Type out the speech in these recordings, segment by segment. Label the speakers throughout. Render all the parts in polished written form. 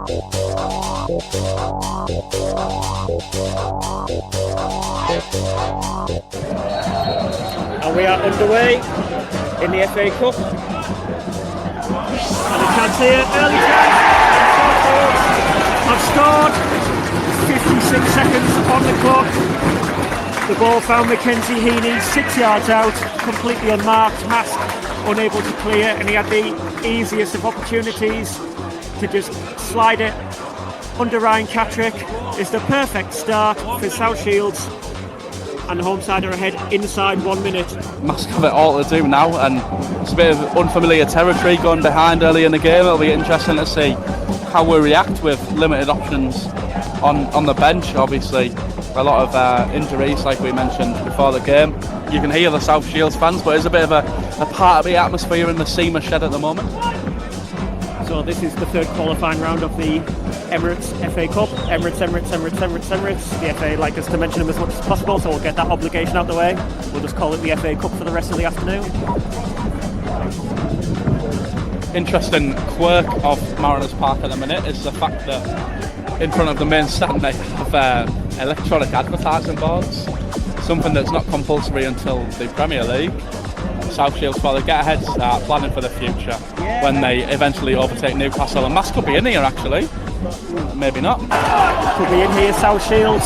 Speaker 1: And we are underway in the FA Cup. And a chance here, early chance. I've scored. 56 seconds on the clock. The ball found Mackenzie Heaney 6 yards out, completely unmarked. Marske unable to clear, and he had the easiest of opportunities to just slide it under Ryan Catterick. It's the perfect start for South Shields, and the home side are ahead inside 1 minute.
Speaker 2: Marske have it all to do now, and it's a bit of unfamiliar territory going behind early in the game. It'll be interesting to see how we react with limited options on the bench. Obviously a lot of injuries like we mentioned before the game. You can hear the South Shields fans, but it's a bit of a part of the atmosphere in the SEMA shed at the moment.
Speaker 1: So this is the third qualifying round of the Emirates FA Cup. Emirates. The FA like us to mention them as much as possible, so we'll get that obligation out of the way. We'll just call it the FA Cup for the rest of the afternoon.
Speaker 2: Interesting quirk of Mariners Park at the minute is the fact that in front of the main stand they have electronic advertising boards, something that's not compulsory until the Premier League. South Shields, while they get a head start, planning for the future when they eventually overtake Newcastle, and Marske could be in here actually, maybe not.
Speaker 1: Could be in here, South Shields.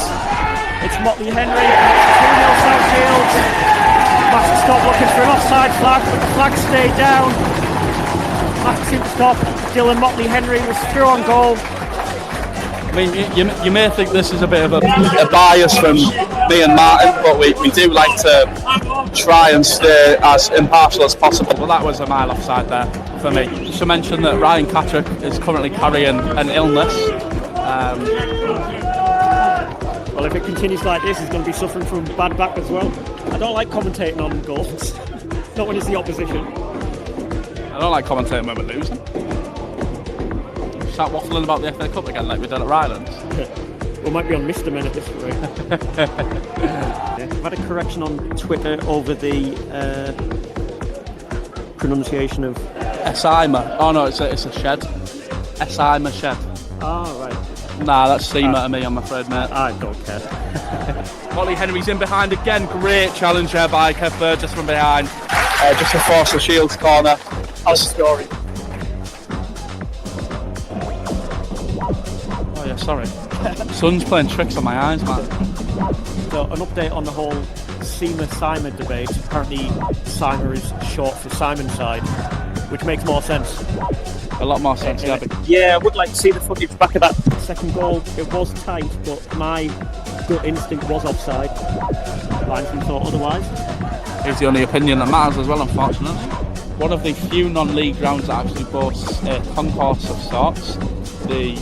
Speaker 1: It's Motley Henry, 2-0 South Shields. Marske stopped looking for an offside flag, but the flag stayed down. Marske seemed to stop. Dylan Motley Henry was through on goal.
Speaker 2: I mean, you may think this is a bit of a bias from me and Martin, but we do like to try and stay as impartial as possible. Well, that was a mile offside there for me. Just to mention that Ryan Catterick is currently carrying an illness.
Speaker 1: Well, if it continues like this, he's going to be suffering from bad back as well. I don't like commentating on goals, not when it's the opposition.
Speaker 2: I don't like commentating when we're losing. Start waffling about the FA Cup again like we did at Rylands.
Speaker 1: We might be on Mr. Men at this rate. I've had a correction on Twitter over the pronunciation of
Speaker 2: SEMA. Oh no, it's a shed. SEMA shed.
Speaker 1: Oh right.
Speaker 2: Nah, that's SEMA to me, I'm afraid, mate.
Speaker 1: I don't care.
Speaker 2: Motley Henry's in behind again. Great challenge there by Kev Burgess from behind. Just to force the Shields corner.
Speaker 1: How's the story?
Speaker 2: Oh yeah, sorry. Sun's playing tricks on my eyes, man.
Speaker 1: So an update on the whole SEMA-SIMA debate. Apparently SIMA is short for Simon Side, which makes more sense.
Speaker 2: A lot more sense, yeah.
Speaker 1: Yeah, I would like to see the footage back of that second goal. It was tight, but my gut instinct was offside. Linesman thought otherwise.
Speaker 2: It's the only opinion that matters as well, unfortunately. One of the few non-league grounds that actually boasts a concourse of sorts. The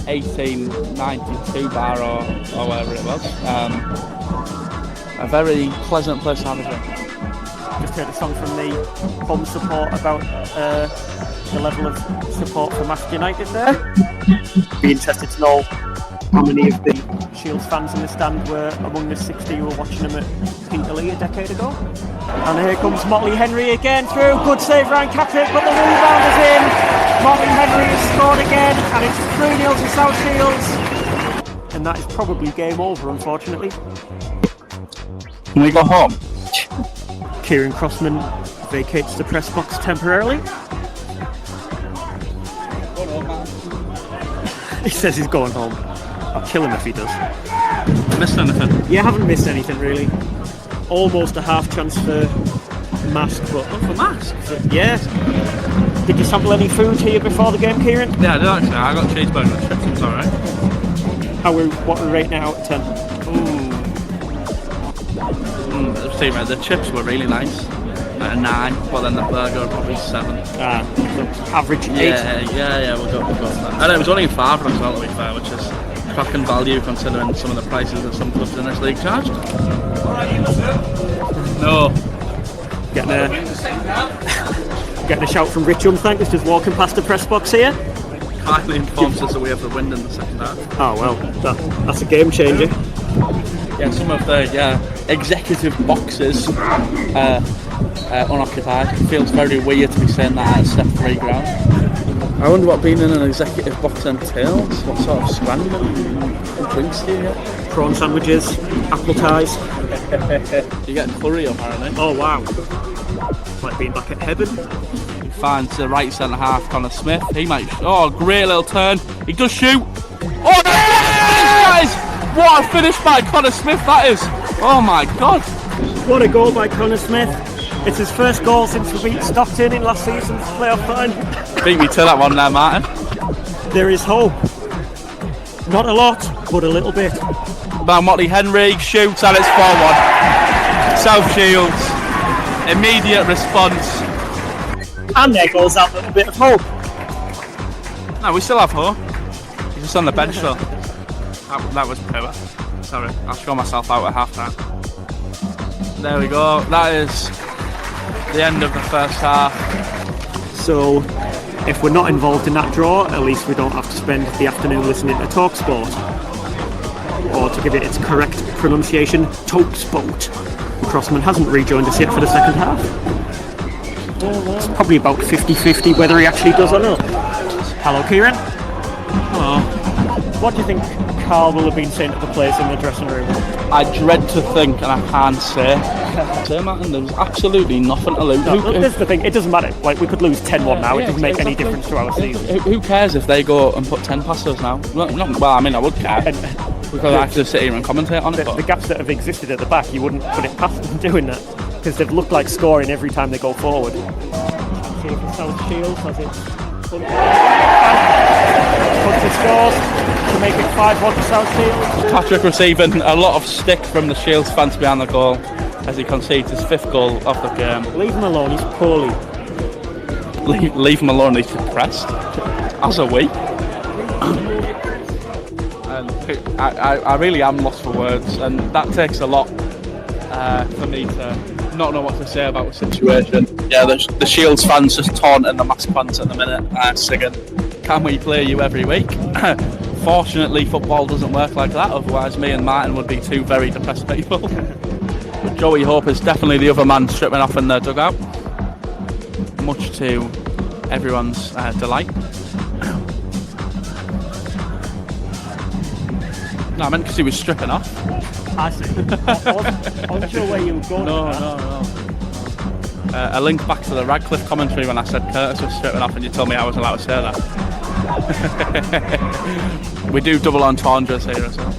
Speaker 2: 1892 bar or whatever it was. A very pleasant place to have a drink.
Speaker 1: Just heard a song from the home support about the level of support for Marske United there. Be interested to know how many of the Shields fans in the stand were among the 60 who were watching them at Peterlee a decade ago. And here comes Motley Henry again through. Good save, Ryan Catterick, but the rebound is in. Motley Henry has scored again, and it's 3-0 to South Shields. And that is probably game over, unfortunately.
Speaker 2: Can we go home?
Speaker 1: Kieran Crossman vacates the press box temporarily. He says he's going home. I'll kill him if he does.
Speaker 2: Missed anything?
Speaker 1: Yeah, I haven't missed anything really. Almost a half chance for Marske, but
Speaker 2: not for Marske?
Speaker 1: Yeah. Did you sample any food here before the game, Kieran?
Speaker 2: Yeah, I did actually. I got cheeseburger and chips, it's alright.
Speaker 1: What are we rating it out of 10?
Speaker 2: See, the chips were really nice. A 9, but then the burger probably 7.
Speaker 1: So average 8.
Speaker 2: Yeah, we'll go for that. And it was only in Farnborough as well, to be fair, which is cracking value considering some of the prices that some clubs in this league charge. No.
Speaker 1: Getting a shout from Rich Umthank, who's just walking past the press box here.
Speaker 2: Kindly informs us that we have the wind in the second half.
Speaker 1: Oh well, that's a game changer.
Speaker 2: Yeah, some of the executive boxes unoccupied. It feels very weird to be saying that at a Step 3 ground. I wonder what being in an executive box entails. What sort of scrandling and drinks do you get?
Speaker 1: Prawn sandwiches, apple ties.
Speaker 2: You get curry apparently.
Speaker 1: Oh wow. Like being back at heaven.
Speaker 2: He finds the right centre half, Connor Smith. He might. Oh, great little turn. He does shoot. Oh, that is! What a finish by Connor Smith that is. Oh my God.
Speaker 1: What a goal by Connor Smith. It's his first goal since we beat Stockton in last season's playoff final.
Speaker 2: Beat me to that one there, Martin.
Speaker 1: There is hope. Not a lot, but a little bit.
Speaker 2: By Motley Henry shoots and it's 4-1. South Shields. Immediate response.
Speaker 1: And there goes that little bit of hope.
Speaker 2: No, we still have hope. He's just on the bench though. That was poor. Sorry, I'll show myself out at half time. There we go. That is the end of the first half.
Speaker 1: So, if we're not involved in that draw, at least we don't have to spend the afternoon listening to TalkSport. Or to give it its correct pronunciation, TalkSport. Crossman hasn't rejoined us yet for the second half. It's probably about 50-50 whether he actually does or not. Hello, Kieran.
Speaker 2: Hello.
Speaker 1: What do you think Carl will have been saying to the players in the dressing room?
Speaker 2: I dread to think, and I can't say. Martin, there was absolutely nothing to lose.
Speaker 1: No, this is the thing, it doesn't matter. Like, we could lose 1-1 now, it doesn't make any difference to our season.
Speaker 2: Who cares if they go and put 10 past us now? Well, I mean, I would care. Because I have to sit here and commentate on it.
Speaker 1: The gaps that have existed at the back, you wouldn't put it past them doing that. Because they've looked like scoring every time they go forward. See if the South Shields has it. Hunter scores to make it 5-1 to South Shields.
Speaker 2: Patrick receiving a lot of stick from the Shields fans behind the goal as he concedes his 5th goal of the game.
Speaker 1: Leave him alone, he's poorly.
Speaker 2: Leave him alone, he's depressed. As are we. And I really am lost for words, and that takes a lot for me to not know what to say about the situation. Yeah, the Shields fans just taunting the Marske fans at the minute, singing, "Can we play you every week?" Fortunately, football doesn't work like that, otherwise me and Martin would be two very depressed people. But Joey Hope is definitely the other man stripping off in the dugout, much to everyone's delight. No, I meant because he was stripping off.
Speaker 1: I see. I wasn't sure where you were going.
Speaker 2: No. A link back to the Radcliffe commentary when I said Curtis was stripping off and you told me I wasn't allowed to say that. We do double entendres here as well.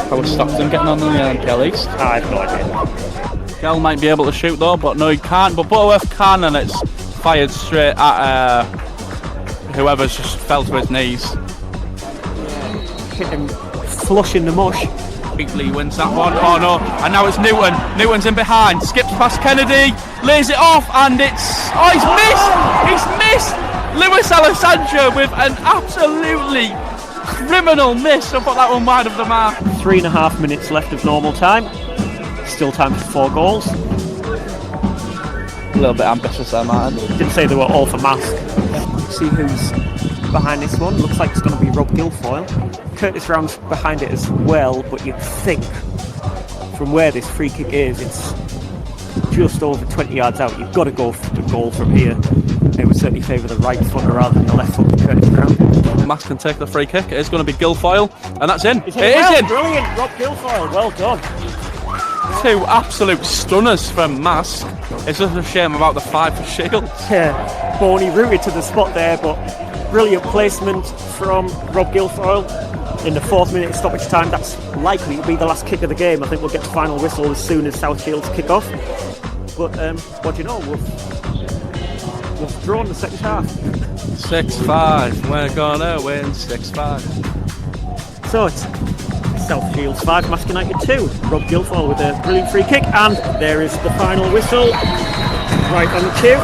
Speaker 2: How was Stockton getting on the Kellys?
Speaker 1: I have no idea.
Speaker 2: Kell might be able to shoot though, but no he can't. But Butterworth can, and it's fired straight at whoever's just fell to his knees.
Speaker 1: Hit him flush in the mush.
Speaker 2: Beatley wins that one. Oh no, and now it's Newton. Newton's in behind, skips past Kennedy, lays it off, and it's... Oh, he's missed! He's missed! Lewis Alessandro with an absolutely criminal miss to put that one wide of the mark.
Speaker 1: 3.5 minutes left of normal time. Still time for 4 goals.
Speaker 2: A little bit ambitious there, Martin.
Speaker 1: Didn't say they were all for Marske. See who's behind this one. Looks like it's going to be Rob Guilfoyle. Curtis Round's behind it as well, but you'd think from where this free kick is, it's just over 20 yards out. You've got to go for the goal from here. It would certainly favour the right footer rather than the left foot of Curtis Round.
Speaker 2: Max can take the free kick. It is going to be Guilfoyle, and that's in.
Speaker 1: It is in. Brilliant, Rob Guilfoyle. Well done.
Speaker 2: 2 absolute stunners from Marske. It's just a shame about the 5 for Shields.
Speaker 1: Yeah, Boney rooted to the spot there, but brilliant placement from Rob Guilfoyle in the 4th minute of stoppage time. That's likely to be the last kick of the game. I think we'll get the final whistle as soon as South Shields kick off. But what do you know? We've drawn the second half.
Speaker 2: 6-5. We're gonna win 6-5.
Speaker 1: So it's South Shields 5, Marske United 2. Rob Guilfoyle with a brilliant free kick, and there is the final whistle right on the cue.